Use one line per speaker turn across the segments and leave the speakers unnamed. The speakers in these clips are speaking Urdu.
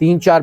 3-4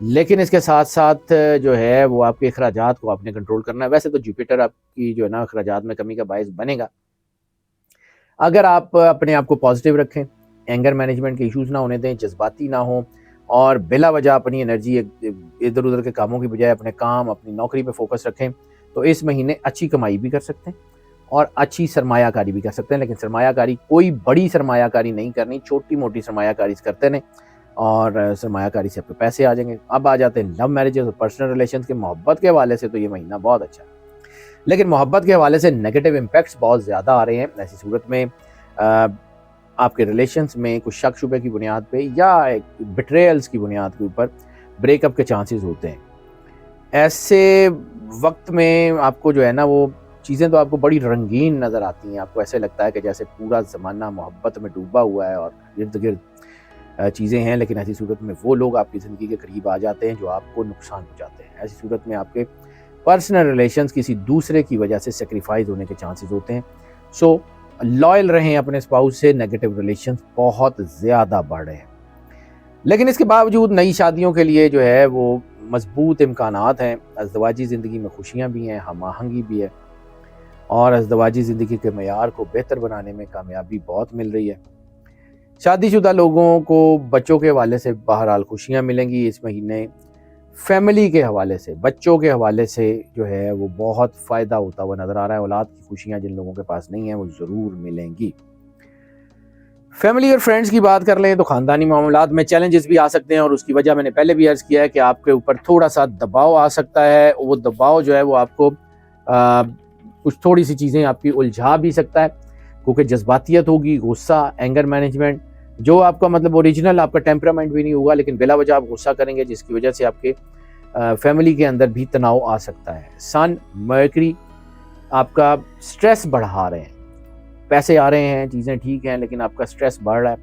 لیکن اس کے ساتھ ساتھ جو ہے وہ آپ کے اخراجات کو آپ نے کنٹرول کرنا ہے. ویسے تو جوپیٹر آپ کی جو ہے نا اخراجات میں کمی کا باعث بنے گا اگر آپ اپنے آپ کو پازیٹیو رکھیں, اینگر مینجمنٹ کے ایشوز نہ ہونے دیں, جذباتی نہ ہوں, اور بلا وجہ اپنی انرجی ادھر ادھر کے کاموں کی بجائے اپنے کام, اپنی نوکری پہ فوکس رکھیں, تو اس مہینے اچھی کمائی بھی کر سکتے ہیں اور اچھی سرمایہ کاری بھی کر سکتے ہیں. لیکن سرمایہ کاری کوئی بڑی سرمایہ کاری نہیں کرنی, چھوٹی موٹی سرمایہ کاری کرتے ہیں اور سرمایہ کاری سے آپ کے پیسے آ جائیں گے. اب آ جاتے ہیں لو میرجز اور پرسنل ریلیشنز کے. محبت کے حوالے سے تو یہ مہینہ بہت اچھا ہے, لیکن محبت کے حوالے سے نیگیٹو امپیکٹس بہت زیادہ آ رہے ہیں. ایسی صورت میں آپ کے ریلیشنز میں کچھ شک شبے کی بنیاد پہ یا بٹریلز کی بنیاد کے اوپر بریک اپ کے چانسز ہوتے ہیں. ایسے وقت میں آپ کو جو ہے نا وہ چیزیں تو آپ کو بڑی رنگین نظر آتی ہیں. آپ کو ایسے لگتا ہے کہ جیسے پورا زمانہ محبت میں ڈوبا ہوا ہے اور ارد گرد چیزیں ہیں, لیکن ایسی صورت میں وہ لوگ آپ کی زندگی کے قریب آ جاتے ہیں جو آپ کو نقصان پہنچاتے ہیں. ایسی صورت میں آپ کے پرسنل ریلیشنز کسی دوسرے کی وجہ سے سیکریفائز ہونے کے چانسز ہوتے ہیں. سو لائل رہیں اپنے اسپاؤس سے. نیگیٹو ریلیشنز بہت زیادہ بڑھ رہے ہیں, لیکن اس کے باوجود نئی شادیوں کے لیے جو ہے وہ مضبوط امکانات ہیں. ازدواجی زندگی میں خوشیاں بھی ہیں, ہم آہنگی بھی ہے, اور ازدواجی زندگی کے معیار کو بہتر بنانے میں کامیابی بہت مل رہی ہے. شادی شدہ لوگوں کو بچوں کے حوالے سے بہرحال خوشیاں ملیں گی اس مہینے. فیملی کے حوالے سے, بچوں کے حوالے سے جو ہے وہ بہت فائدہ ہوتا ہوا نظر آ رہا ہے. اولاد کی خوشیاں جن لوگوں کے پاس نہیں ہیں وہ ضرور ملیں گی. فیملی اور فرینڈز کی بات کر لیں تو خاندانی معاملات میں چیلنجز بھی آ سکتے ہیں, اور اس کی وجہ میں نے پہلے بھی عرض کیا ہے کہ آپ کے اوپر تھوڑا سا دباؤ آ سکتا ہے. وہ دباؤ جو ہے وہ آپ کو کچھ تھوڑی سی چیزیں آپ کی الجھا بھی سکتا ہے, کیونکہ جذباتیت ہوگی, غصہ, اینگر مینجمنٹ, جو آپ کا مطلب اوریجنل آپ کا ٹیمپرامنٹ بھی نہیں ہوگا, لیکن بلا وجہ آپ غصہ کریں گے, جس کی وجہ سے آپ کے فیملی کے اندر بھی تناؤ آ سکتا ہے. سن مرکری آپ کا سٹریس بڑھا رہے ہیں. پیسے آ رہے ہیں, چیزیں ٹھیک ہیں, لیکن آپ کا سٹریس بڑھ رہا ہے,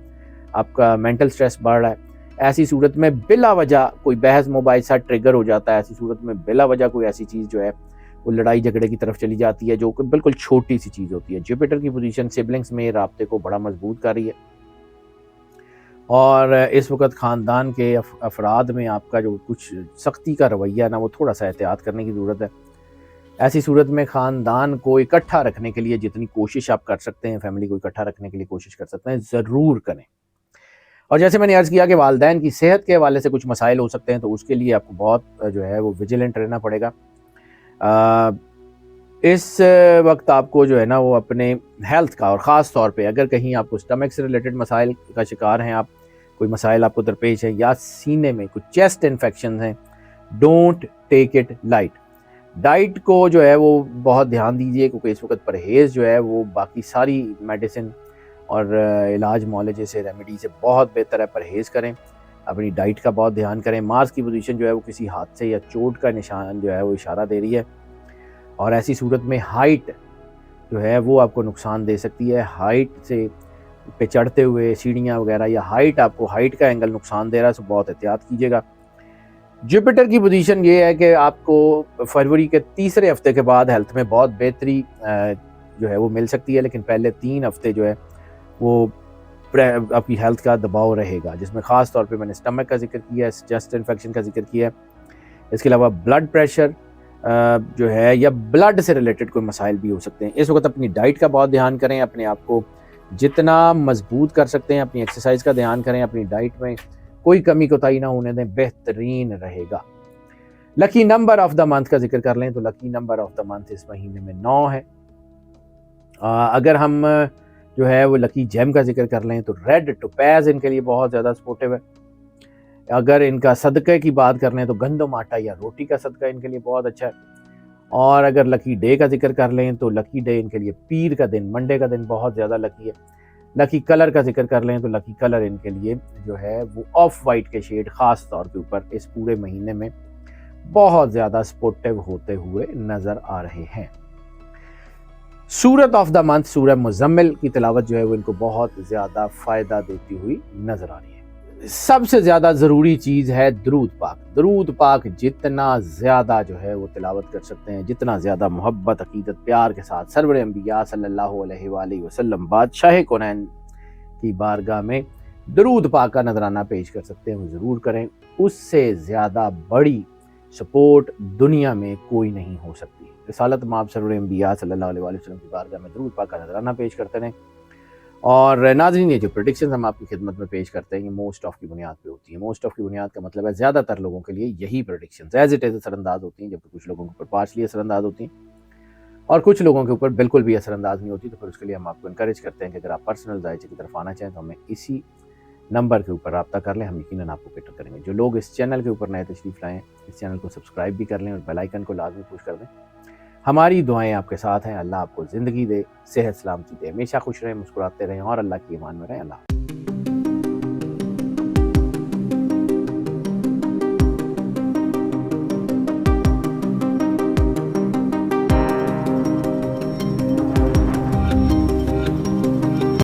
آپ کا مینٹل سٹریس بڑھ رہا ہے. ایسی صورت میں بلا وجہ کوئی بحث مباحثہ ٹریگر ہو جاتا ہے. ایسی صورت میں بلا وجہ کوئی ایسی چیز جو ہے وہ لڑائی جھگڑے کی طرف چلی جاتی ہے, جو کہ بالکل چھوٹی سی چیز ہوتی ہے. جوپیٹر کی پوزیشن سبلنگز میں رابطے کو بڑا مضبوط کر رہی ہے, اور اس وقت خاندان کے افراد میں آپ کا جو کچھ سختی کا رویہ ہے نا وہ تھوڑا سا احتیاط کرنے کی ضرورت ہے. ایسی صورت میں خاندان کو اکٹھا رکھنے کے لیے جتنی کوشش آپ کر سکتے ہیں, فیملی کو اکٹھا رکھنے کے لیے کوشش کر سکتے ہیں, ضرور کریں. اور جیسے میں نے عرض کیا کہ والدین کی صحت کے حوالے سے کچھ مسائل ہو سکتے ہیں, تو اس کے لیے آپ کو بہت جو ہے وہ ویجیلنٹ رہنا پڑے گا. اس وقت آپ کو جو ہے نا وہ اپنے ہیلتھ کا, اور خاص طور پہ اگر کہیں آپ کو سٹمک سے ریلیٹڈ مسائل کا شکار ہیں, آپ کوئی مسائل آپ کو درپیش ہیں, یا سینے میں کچھ چیسٹ انفیکشنز ہیں, don't take it light. Diet کو جو ہے وہ بہت دھیان دیجیے, کیونکہ اس وقت پرہیز جو ہے وہ باقی ساری میڈیسن اور علاج معالجے سے, ریمیڈی سے بہت بہتر ہے. پرہیز کریں, اپنی ڈائٹ کا بہت دھیان کریں. مارس کی پوزیشن جو ہے وہ کسی حادثے یا چوٹ کا نشان جو ہے وہ اشارہ دے رہی ہے, اور ایسی صورت میں ہائٹ جو ہے وہ آپ کو نقصان دے سکتی ہے. ہائٹ سے پہ چڑھتے ہوئے سیڑھیاں وغیرہ, یا ہائٹ آپ کو ہائٹ کا اینگل نقصان دے رہا ہے, تو بہت احتیاط کیجیے گا. جوپیٹر کی پوزیشن یہ ہے کہ آپ کو فروری کے تیسرے ہفتے کے بعد ہیلتھ میں بہت بہتری جو ہے وہ مل سکتی ہے, لیکن پہلے 3 ہفتے جو ہے وہ آپ کی ہیلتھ کا دباؤ رہے گا, جس میں خاص طور پہ میں نے سٹمک کا ذکر کیا ہے, چیسٹ انفیکشن کا ذکر کیا ہے. اس کے علاوہ بلڈ پریشر جو ہے یا بلڈ سے ریلیٹڈ کوئی مسائل بھی ہو سکتے ہیں. اس وقت اپنی ڈائٹ کا بہت دھیان کریں, اپنے آپ کو جتنا مضبوط کر سکتے ہیں اپنی ایکسرسائز کا دھیان کریں, اپنی ڈائٹ میں کوئی کمی کوتاہی نہ ہونے دیں, بہترین رہے گا. لکی نمبر آف دا منتھ کا ذکر کر لیں تو لکی نمبر آف دا منتھ اس مہینے میں 9 ہے. اگر ہم جو ہے وہ لکی جیم کا ذکر کر لیں تو ریڈ ٹوپیز ان کے لیے بہت زیادہ سپورٹیو ہے. اگر ان کا صدقے کی بات کر لیں تو گندم آٹا یا روٹی کا صدقہ ان کے لیے بہت اچھا ہے. اور اگر لکی ڈے کا ذکر کر لیں تو لکی ڈے ان کے لیے پیر کا دن, منڈے کا دن بہت زیادہ لکی ہے. لکی کلر کا ذکر کر لیں تو لکی کلر ان کے لیے جو ہے وہ آف وائٹ کے شیڈ خاص طور کے اوپر اس پورے مہینے میں بہت زیادہ سپورٹیو ہوتے ہوئے نظر آ رہے ہیں. سورت آف دا منتھ سورہ مزمل کی تلاوت جو ہے وہ ان کو بہت زیادہ فائدہ دیتی ہوئی نظر آ رہی ہے. سب سے زیادہ ضروری چیز ہے درود پاک. درود پاک جتنا زیادہ جو ہے وہ تلاوت کر سکتے ہیں, جتنا زیادہ محبت, عقیدت, پیار کے ساتھ سرور انبیاء صلی اللہ علیہ وآلہ وسلم بادشاہ کونین کی بارگاہ میں درود پاک کا نذرانہ پیش کر سکتے ہیں وہ ضرور کریں. اس سے زیادہ بڑی سپورٹ دنیا میں کوئی نہیں ہو سکتی. رسالت مآب سرور انبیاء صلی اللہ علیہ وآلہ وسلم کی بارگاہ میں درود پاک کا نذرانہ پیش کرتے رہیں. اور ناظرین یہ جو پریڈکشنز ہم آپ کی خدمت میں پیش کرتے ہیں یہ موسٹ آف کی بنیاد پہ ہوتی ہیں. موسٹ آف کی بنیاد کا مطلب ہے زیادہ تر لوگوں کے لیے یہی پریڈکشنز ایز اٹ از اثر انداز ہوتی ہیں، جبکہ کچھ لوگوں کے اوپر پارشلی اثر انداز ہوتی ہیں اور کچھ لوگوں کے اوپر بالکل بھی اثر انداز نہیں ہوتی. تو پھر اس کے لیے ہم آپ کو انکریج کرتے ہیں کہ اگر آپ پرسنل ذائچے کی طرف آنا چاہیں تو ہمیں اسی نمبر کے اوپر رابطہ کر لیں، ہم یقیناً آپ کو کیٹر کریں گے. جو لوگ اس چینل کے اوپر نئے تشریف لائیں اس چینل کو سبسکرائب بھی کر لیں اور بیل آئیکن کو لازمی پوش کر دیں. ہماری دعائیں آپ کے ساتھ ہیں. اللہ آپ کو زندگی دے، صحت سلامتی دے، ہمیشہ خوش رہیں، مسکراتے رہیں اور اللہ کی امان میں رہیں. اللہ